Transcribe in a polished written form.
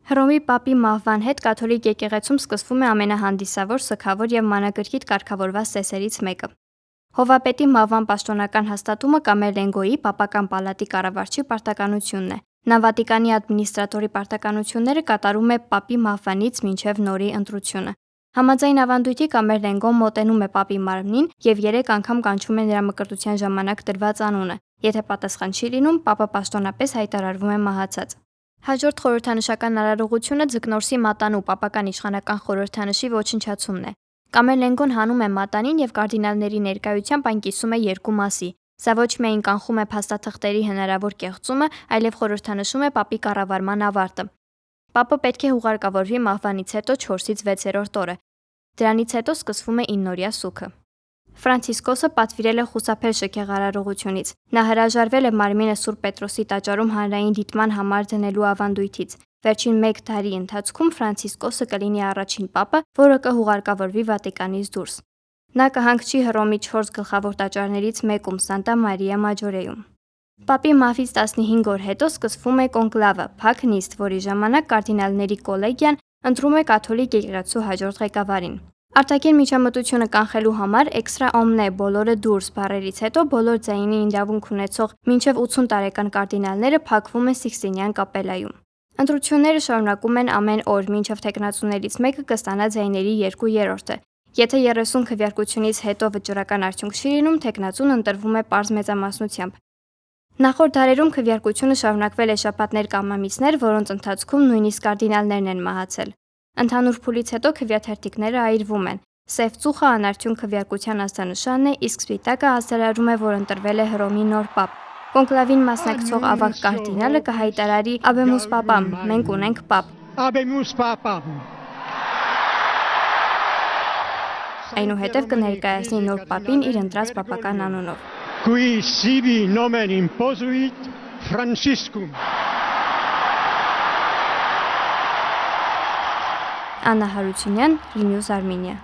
Հռոմի պապի մահվան հետ կաթոլիկ եկեղեցում սկսվում է ամենահանդիսավոր, սգավոր եւ մանրակրկիտ կարգավորված ծեսերից մեկը։ Հովվապետի մահվան պաշտոնական հաստատումը Կամերլենգոյի պապական պալատի կառավարչի պարտականությունն է։ Նա Վատիկանի ադմինիստրատորի պարտականությունները կատարում է պապի մահվանից մինչև նորի ընտրությունը։ Համաձայն ավանդույթի Կամերլենգոն մոտենում է պապի մարմնին եւ 3 անգամ կանչում է նրա մկրտության ժամանակ տրված անունը։ Եթե պատասխան չի լինում, պապը պաշտոնապես հայտարարվում է մահացած։ Հաջորդ խորհրդանշական արարողությունը ձկնորսի մատանու պապական իշխանական խորհրդանշի ոչնչացումն է։ Կամերլենգոն հանում է մատանին եւ կարդինալների ներկայությամբ այն կիսում է երկու մասի։ Սա ոչ միայն կանխում է փաստաթղթերի հնարավոր կեղծումը, այլև խորհրդանշում է պապի կառավարման ավարտը։ Պապը պետք է հուղարկավորվի մահվանից հետո 4-ից 6-րդ օրը։ Դրանից հետո սկսվում է 9-օրյա սուգը։ Ֆրանցիսկոսը պատվիրել է խուսափել շքեղարարողությունից։ Նա հրաժարվել է մարմինը Սուրբ Պետրոսի տաճարում հանրային դիտման համար դնելու ավանդույթից։ Վերջին 1 տարի ընթացքում Ֆրանցիսկոսը կլինի առաջին պապը, որը կհուղարկավորվի Վատիկանից դուրս։ Նա կհանգչի Հռոմի 4 գլխավոր տաճարներից մեկում՝ Սանտա Մարիա Մաջորեում։ Պապի մահվից 15 օր հետո սկսվում է կոնկլավը, փակ նիստ, որի ժամանակ կարդինալների կոլեգիան ընտրում է կաթոլիկ եկեղեցու հաջորդ ղեկավարին։ Արտաքին միջամտությունը կանխելու համար էքստրա օմնե բոլորը դուրս բառերից հետո բոլոր ձայնի իրավունք ունեցող մինչև 80 տարեկան կարդինալները փակվում են Սիքստինյան կապելայում։ Ընտրությունները շարունակում են ամեն օր, մինչև թեկնածուներից մեկը կստանա ձայների 2/3-ը։ Եթե 30 քվեարկությունից հետո վճռական արդյունք չի լինում, թեկնածուն ընտրվում է պարզ մեծամասնությամբ։ Նախորդ դարերում քվեարկությունը շարունակվել է շաբաթներ կամ ամիսներ, որոնց ընթացքում նույնիսկ կարդինալներն են մահացել։ Ընդհանուր փուլից հետո քվեաթերթիկները այրվում են։ Սև ծուխը անարդյուն քվեարկության ազդանշանն է, իսկ սպիտակը հայտարարում է, որ ընտրվել է Հռոմի նոր պապ։ Կոնկլավին մասնակցող ավագ կարդինալը կհայտարարի «Աբեմուս պապամ», մենք ունենք պապ։ Աբեմուս պապամ։ Այնուհետև կներկայացնի նոր պապին իր ընտրած պապական անունով։ Qui sibi nomen imposuit Franciscum։ Աննա Հարությունյան, Renews Armenia։